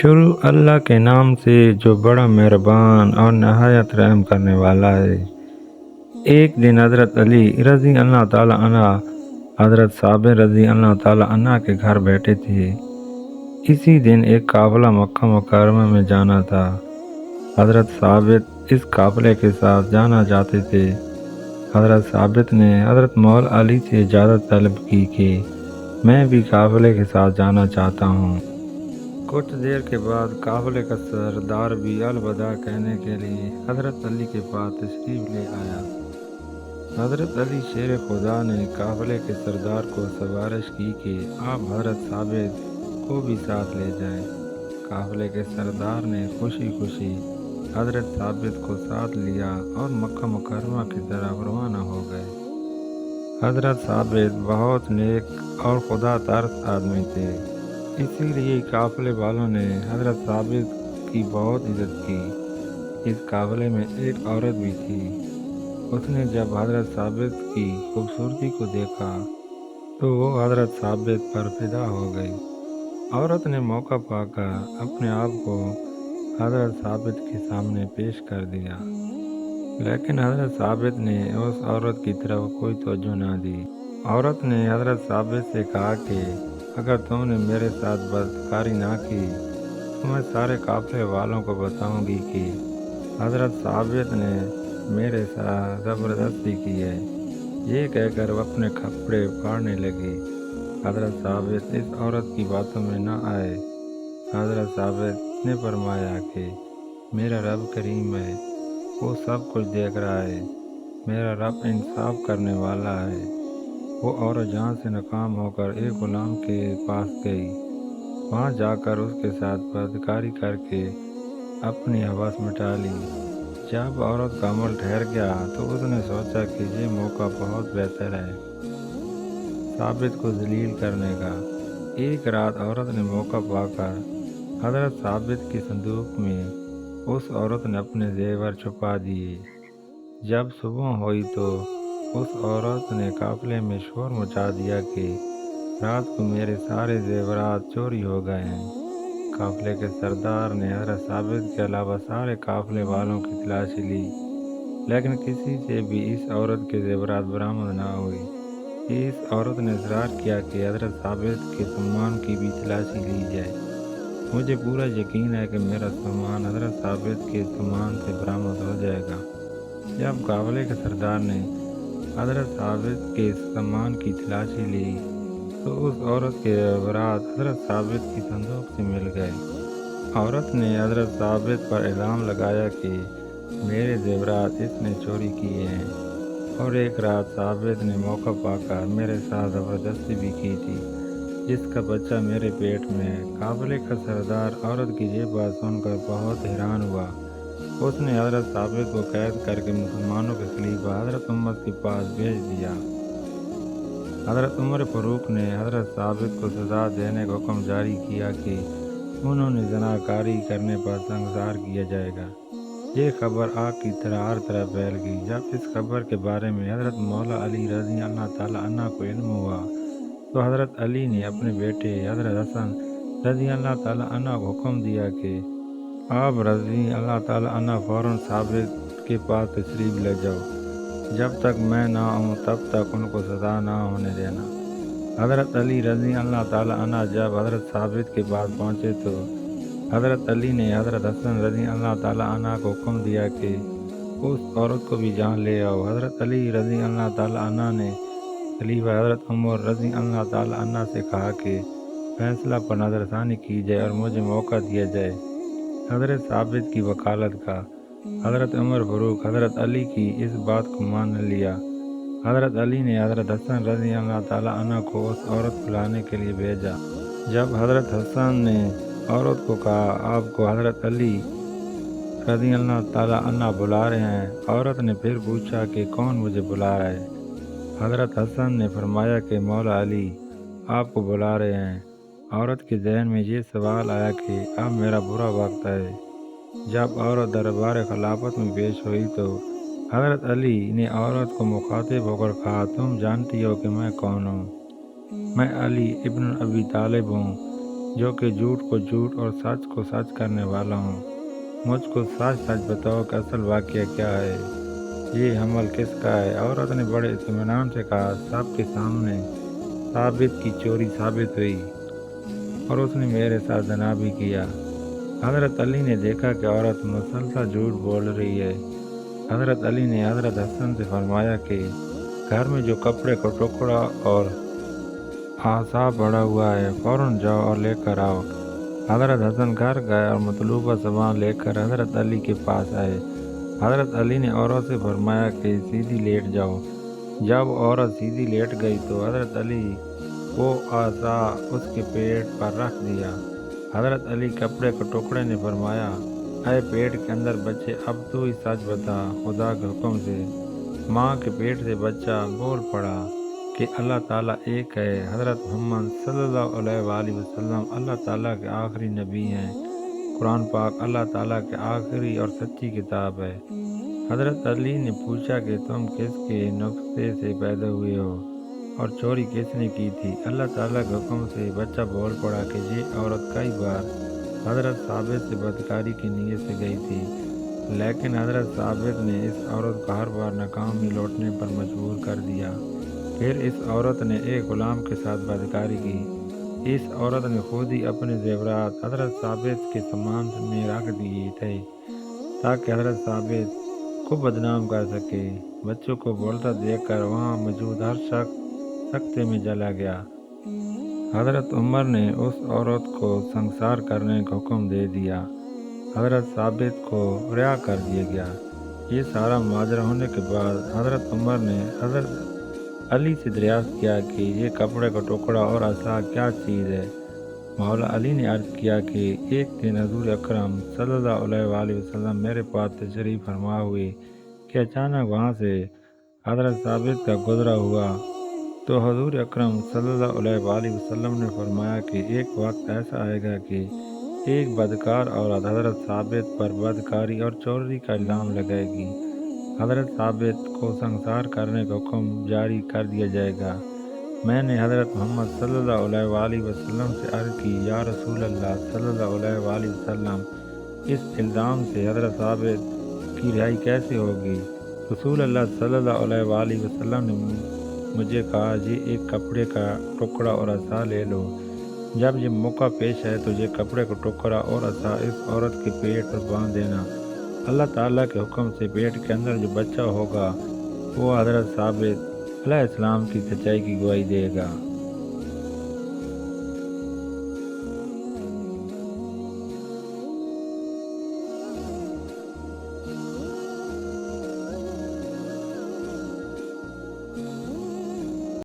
شروع اللہ کے نام سے جو بڑا مہربان اور نہایت رحم کرنے والا ہے۔ ایک دن حضرت علی رضی اللہ تعالیٰ عنہ حضرت ثابت رضی اللہ تعالیٰ عنہ کے گھر بیٹھے تھے۔ اسی دن ایک قافلہ مکہ مکرمہ میں جانا تھا۔ حضرت ثابت اس قافلے کے ساتھ جانا چاہتے تھے۔ حضرت ثابت نے حضرت مولا علی سے اجازت طلب کی کہ میں بھی قافلے کے ساتھ جانا چاہتا ہوں۔ کچھ دیر کے بعد قافلے کا سردار بھی الوداع کہنے کے لیے حضرت علی کے پاس تشریف لے آیا۔ حضرت علی شیر خدا نے قافلے کے سردار کو سفارش کی کہ آپ حضرت ثابت کو بھی ساتھ لے جائیں۔ قافلے کے سردار نے خوشی خوشی حضرت ثابت کو ساتھ لیا اور مکہ مکرمہ کی طرف روانہ ہو گئے۔ حضرت ثابت بہت نیک اور خدا ترس آدمی تھے، اسی لیے قافلے والوں نے حضرت ثابت کی بہت عزت کی۔ اس قافلے میں ایک عورت بھی تھی۔ اس نے جب حضرت ثابت کی خوبصورتی کو دیکھا تو وہ حضرت ثابت پر فدا ہو گئی۔ عورت نے موقع پا کر اپنے آپ کو حضرت ثابت کے سامنے پیش کر دیا، لیکن حضرت ثابت نے اس عورت کی طرف کوئی توجہ نہ دی۔ عورت نے حضرت ثابت سے کہا کہ اگر تم نے میرے ساتھ بدکاری نہ کی تو میں سارے قافلے والوں کو بتاؤں گی کہ حضرت ثابت نے میرے ساتھ زبردستی کی ہے۔ یہ کہہ کر وہ اپنے کپڑے پھاڑنے لگی۔ حضرت ثابت اس عورت کی باتوں میں نہ آئے۔ حضرت ثابت نے فرمایا کہ میرا رب کریم ہے، وہ سب کچھ دیکھ رہا ہے، میرا رب انصاف کرنے والا ہے۔ وہ عورت جہاں سے ناکام ہو کر ایک غلام کے پاس گئی، وہاں جا کر اس کے ساتھ بدکاری کر کے اپنی ہوس مٹا لی۔ جب عورت کا عمل ٹھہر گیا تو اس نے سوچا کہ یہ موقع بہت بہتر ہے ثابت کو ذلیل کرنے کا۔ ایک رات عورت نے موقع پا کر حضرت ثابت کی صندوق میں اس عورت نے اپنے زیور چھپا دیے۔ جب صبح ہوئی تو اس عورت نے قافلے میں شور مچا دیا کہ رات کو میرے سارے زیورات چوری ہو گئے ہیں۔ قافلے کے سردار نے حضرت ثابت کے علاوہ سارے قافلے والوں کی تلاشی لی، لیکن کسی سے بھی اس عورت کے زیورات برآمد نہ ہوئی۔ اس عورت نے اصرار کیا کہ حضرت ثابت کے سامان کی بھی تلاشی لی جائے۔ مجھے پورا یقین ہے کہ میرا سامان حضرت ثابت کے سامان سے برآمد ہو جائے گا۔ جب قافلے کے سردار نے حضرت ثابت کے سامان کی تلاشی لی تو اس عورت کے زیورات حضرت ثابت کی صندوق سے مل گئے۔ عورت نے حضرت ثابت پر الزام لگایا کہ میرے زیورات اس نے چوری کیے ہیں، اور ایک رات ثابت نے موقع پا کر میرے ساتھ زبردستی بھی کی تھی، جس کا بچہ میرے پیٹ میں ہے۔ قافلے کا سردار عورت کی یہ بات سن کر بہت حیران ہوا۔ اس نے حضرت ثابت کو قید کر کے مسلمانوں کے خلیفہ حضرت عمر کے پاس بھیج دیا۔ حضرت عمر فاروق نے حضرت ثابت کو سزا دینے کا حکم جاری کیا کہ انہوں نے زناکاری کرنے پر سنگسار کیا جائے گا۔ یہ خبر آگ کی طرح ہر طرف پھیل گئی۔ جب اس خبر کے بارے میں حضرت مولا علی رضی اللہ تعالیٰ عنہ کو علم ہوا تو حضرت علی نے اپنے بیٹے حضرت حسن رضی اللہ تعالیٰ عنہ کو حکم دیا کہ آپ رضی اللہ تعالیٰ عنہ فوراً ثابت کے پاس تشریف لے جاؤ، جب تک میں نہ آؤں تب تک ان کو سزا نہ ہونے دینا۔ حضرت علی رضی اللہ تعالیٰ عنہ جب حضرت ثابت کے پاس پہنچے تو حضرت علی نے حضرت حسن رضی اللہ تعالیٰ عنہ کو حکم دیا کہ اس عورت کو بھی جہاں لے آؤ۔ حضرت علی رضی اللہ تعالیٰ عنہ نے خلیفہ حضرت عمر رضی اللہ تعالیٰ عنہ سے کہا کہ فیصلہ پر نظر ثانی کی جائے اور مجھے موقع دیا جائے حضرت ثابت کی وکالت کا۔ حضرت عمر فاروق حضرت علی کی اس بات کو مان لیا۔ حضرت علی نے حضرت حسن رضی اللہ تعالیٰ عنہ کو اس عورت کو لانے کے لیے بھیجا۔ جب حضرت حسن نے عورت کو کہا آپ کو حضرت علی رضی اللہ تعالیٰ عنہ بلا رہے ہیں، عورت نے پھر پوچھا کہ کون مجھے بلا رہا ہے؟ حضرت حسن نے فرمایا کہ مولا علی آپ کو بلا رہے ہیں۔ عورت کے ذہن میں یہ سوال آیا کہ اب میرا برا وقت ہے۔ جب عورت دربار خلافت میں پیش ہوئی تو حضرت علی نے عورت کو مخاطب ہو کر کہا تم جانتی ہو کہ میں کون ہوں؟ میں علی ابن ابی طالب ہوں، جو کہ جھوٹ کو جھوٹ اور سچ کو سچ کرنے والا ہوں۔ مجھ کو سچ سچ بتاؤ کہ اصل واقعہ کیا ہے، یہ حمل کس کا ہے؟ عورت نے بڑے اطمینان سے کہا، سب کے سامنے ثابت کی چوری ثابت ہوئی اور اس نے میرے ساتھ زنا بھی کیا۔ حضرت علی نے دیکھا کہ عورت مسلسل جھوٹ بول رہی ہے۔ حضرت علی نے حضرت حسن سے فرمایا کہ گھر میں جو کپڑے کا ٹکڑا اور آسا پڑا ہوا ہے فوراً جاؤ اور لے کر آؤ۔ حضرت حسن گھر گئے اور مطلوبہ سامان لے کر حضرت علی کے پاس آئے۔ حضرت علی نے عورت سے فرمایا کہ سیدھی لیٹ جاؤ۔ جب عورت سیدھی لیٹ گئی تو حضرت علی وہ آسا اس کے پیٹ پر رکھ دیا۔ حضرت علی کپڑے کے ٹکڑے نے فرمایا، اے پیٹ کے اندر بچے، اب تو ہی سچ بتا، خدا کے حکم سے۔ ماں کے پیٹ سے بچہ بول پڑا کہ اللہ تعالیٰ ایک ہے۔ حضرت محمد صلی اللہ علیہ وآلہ وسلم اللہ تعالیٰ کے آخری نبی ہیں۔ قرآن پاک اللہ تعالیٰ کے آخری اور سچی کتاب ہے۔ حضرت علی نے پوچھا کہ تم کس کے نطفے سے پیدا ہوئے ہو اور چوری کس نے کی تھی؟ اللہ تعالیٰ کے حکم سے بچہ بول پڑا کہ یہ عورت کئی بار حضرت ثابت سے بدکاری کی نیت سے گئی تھی، لیکن حضرت ثابت نے اس عورت کو ہر بار ناکامی لوٹنے پر مجبور کر دیا۔ پھر اس عورت نے ایک غلام کے ساتھ بدکاری کی۔ اس عورت نے خود ہی اپنے زیورات حضرت ثابت کے سامان میں رکھ دیے تھے تاکہ حضرت ثابت کو بدنام کر سکے۔ بچوں کو بولتا دیکھ کر وہاں موجود ہر شخص سکتے میں چلا گیا۔ حضرت عمر نے اس عورت کو سنسار کرنے کا حکم دے دیا۔ حضرت ثابت کو رہا کر دیا گیا۔ یہ سارا ماجرا ہونے کے بعد حضرت عمر نے حضرت علی سے دریافت کیا کہ یہ کپڑے کا ٹکڑا اور عصا کیا چیز ہے؟ مولا علی نے عرض کیا کہ ایک دن حضور اکرم صلی اللہ علیہ وآلہ وسلم میرے پاس تشریف فرما ہوئے کہ اچانک وہاں سے حضرت ثابت کا گزرا ہوا تو حضور اکرم صلی اللہ علیہ وآلہ وسلم نے فرمایا کہ ایک وقت ایسا آئے گا کہ ایک بدکار عورت حضرت ثابت پر بدکاری اور چوری کا الزام لگائے گی۔ حضرت ثابت کو سنسار کرنے کا حکم جاری کر دیا جائے گا۔ میں نے حضرت محمد صلی اللہ علیہ وآلہ وسلم سے عرض کی، یا رسول اللہ صلی اللہ علیہ وآلہ وسلم، اس الزام سے حضرت ثابت کی رہائی کیسے ہوگی؟ رسول اللہ صلی اللہ علیہ وآلہ وسلم نے مجھے کہا، یہ ایک کپڑے کا ٹکڑا اور عصا لے لو۔ جب یہ موقع پیش ہے تو یہ کپڑے کا ٹکڑا اور عصا اس عورت کے پیٹ پر باندھ دینا۔ اللہ تعالیٰ کے حکم سے پیٹ کے اندر جو بچہ ہوگا وہ حضرت ثابت علیہ السلام کی سچائی کی گواہی دے گا۔